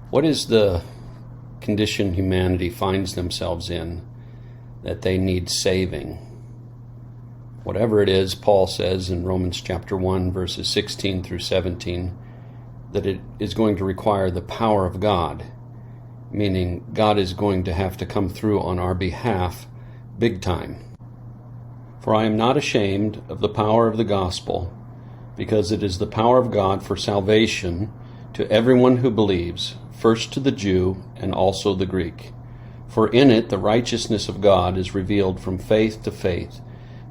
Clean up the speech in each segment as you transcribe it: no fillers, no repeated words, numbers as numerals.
What is the condition humanity finds themselves in that they need saving? Whatever it is, Paul says in Romans chapter 1, verses 16 through 17, that it is going to require the power of God, meaning God is going to have to come through on our behalf big time. For I am not ashamed of the power of the gospel, because it is the power of God for salvation to everyone who believes, first to the Jew and also the Greek. For in it the righteousness of God is revealed from faith to faith,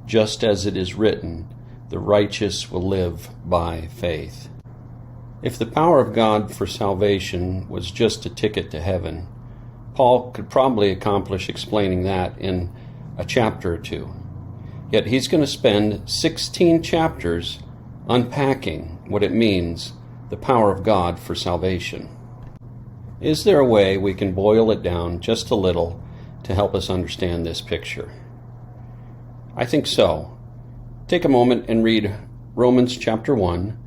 just as it is written, the righteous will live by faith. If the power of God for salvation was just a ticket to heaven, Paul could probably accomplish explaining that in a chapter or two. Yet he's going to spend 16 chapters unpacking what it means, the power of God for salvation. Is there a way we can boil it down just a little to help us understand this picture? I think so. Take a moment and read Romans chapter 1,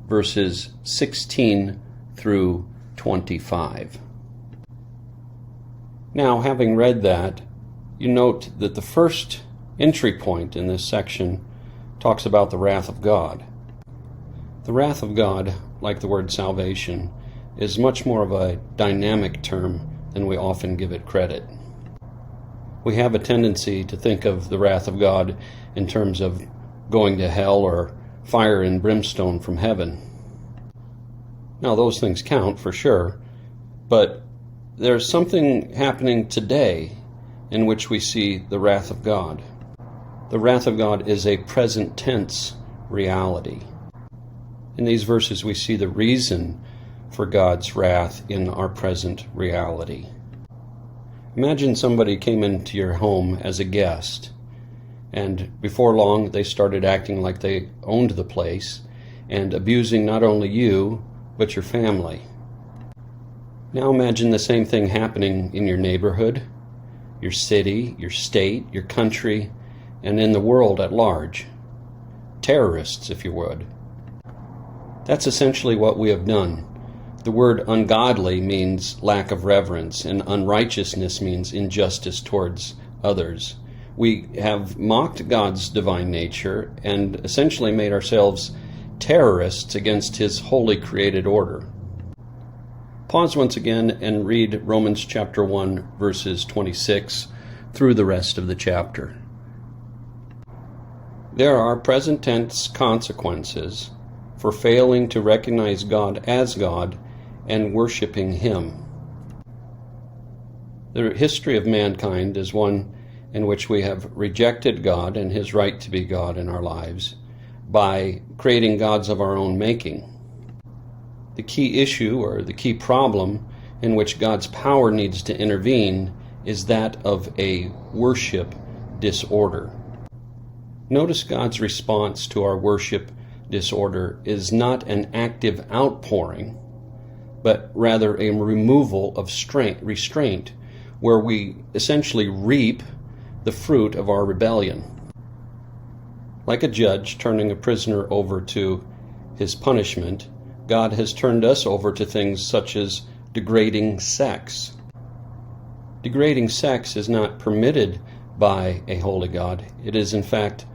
verses 16 through 25. Now, having read that, you note that the first entry point in this section talks about the wrath of God. The wrath of God, like the word salvation, is much more of a dynamic term than we often give it credit. We have a tendency to think of the wrath of God in terms of going to hell or fire and brimstone from heaven. Now, those things count for sure, but there's something happening today in which we see the wrath of God. The wrath of God is a present tense reality. In these verses, we see the reason for God's wrath in our present reality. Imagine somebody came into your home as a guest, and before long they started acting like they owned the place and abusing not only you, but your family. Now imagine the same thing happening in your neighborhood, your city, your state, your country, and in the world at large. Terrorists, if you would. That's essentially what we have done. The word ungodly means lack of reverence, and unrighteousness means injustice towards others. We have mocked God's divine nature and essentially made ourselves terrorists against His holy created order. Pause once again and read Romans chapter 1, verses 26 through the rest of the chapter. There are present tense consequences for failing to recognize God as God and worshiping Him. The history of mankind is one in which we have rejected God and His right to be God in our lives by creating gods of our own making. The key issue, or the key problem, in which God's power needs to intervene is that of a worship disorder. Notice God's response to our worship disorder is not an active outpouring, but rather a removal of restraint, where we essentially reap the fruit of our rebellion. Like a judge turning a prisoner over to his punishment, God has turned us over to things such as degrading sex. Degrading sex is not permitted by a holy God. It is, in fact,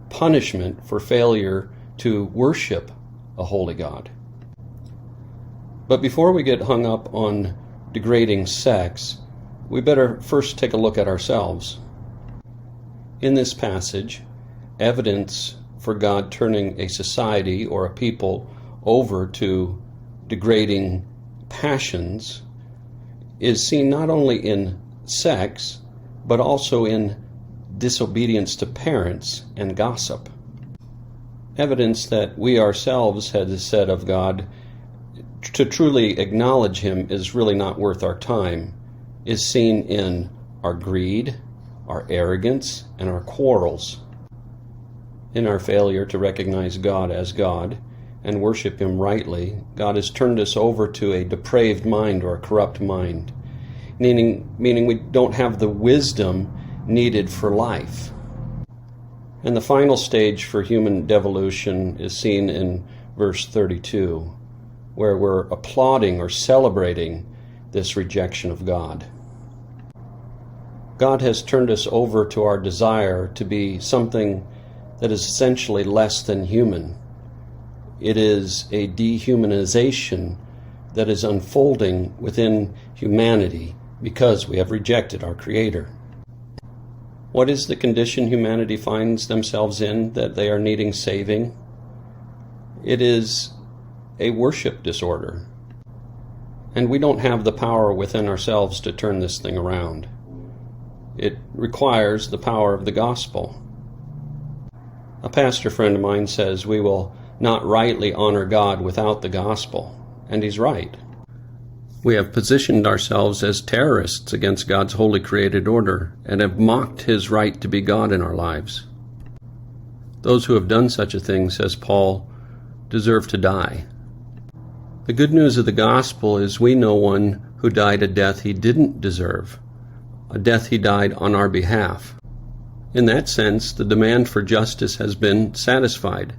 punishment for failure to worship a holy God. But before we get hung up on degrading sex, we better first take a look at ourselves. In this passage, evidence for God turning a society or a people over to degrading passions is seen not only in sex, but also in disobedience to parents and gossip. Evidence that we ourselves had said of God, to truly acknowledge Him is really not worth our time, is seen in our greed, our arrogance, and our quarrels. In our failure to recognize God as God and worship Him rightly, God has turned us over to a depraved mind or a corrupt mind, meaning we don't have the wisdom needed for life. And the final stage for human devolution is seen in verse 32, where we're applauding or celebrating this rejection of God. God has turned us over to our desire to be something that is essentially less than human. It is a dehumanization that is unfolding within humanity because we have rejected our Creator. What is the condition humanity finds themselves in that they are needing saving? It is a worship disorder. And we don't have the power within ourselves to turn this thing around. It requires the power of the gospel. A pastor friend of mine says we will not rightly honor God without the gospel, and he's right. We have positioned ourselves as terrorists against God's holy created order and have mocked his right to be God in our lives. Those who have done such a thing, says Paul, deserve to die. The good news of the gospel is we know one who died a death he didn't deserve, a death he died on our behalf. In that sense, the demand for justice has been satisfied.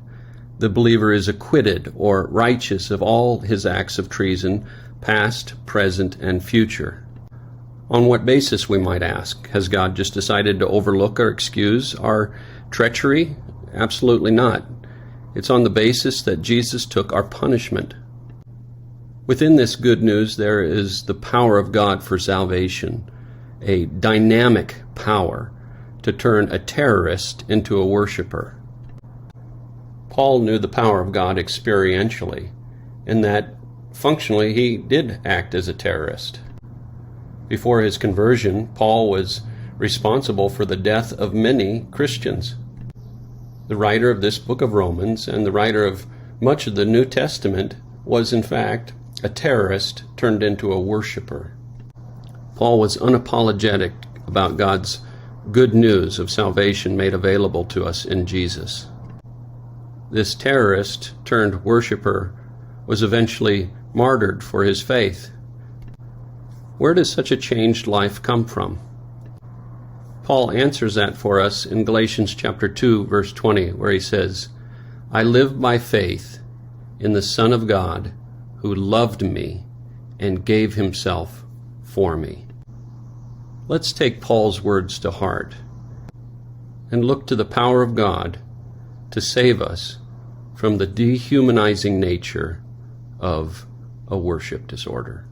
The believer is acquitted or righteous of all his acts of treason, past, present, and future. On what basis, we might ask? Has God just decided to overlook or excuse our treachery? Absolutely not. It's on the basis that Jesus took our punishment. Within this good news, there is the power of God for salvation, a dynamic power to turn a terrorist into a worshiper. Paul knew the power of God experientially, in that functionally he did act as a terrorist. Before his conversion, Paul was responsible for the death of many Christians. The writer of this book of Romans and the writer of much of the New Testament was in fact a terrorist turned into a worshiper. Paul was unapologetic about God's good news of salvation made available to us in Jesus. This terrorist turned worshiper was eventually martyred for his faith. Where does such a changed life come from? Paul answers that for us in Galatians chapter 2, verse 20, where he says, I live by faith in the Son of God who loved me and gave himself for me. Let's take Paul's words to heart and look to the power of God to save us from the dehumanizing nature of a worship disorder.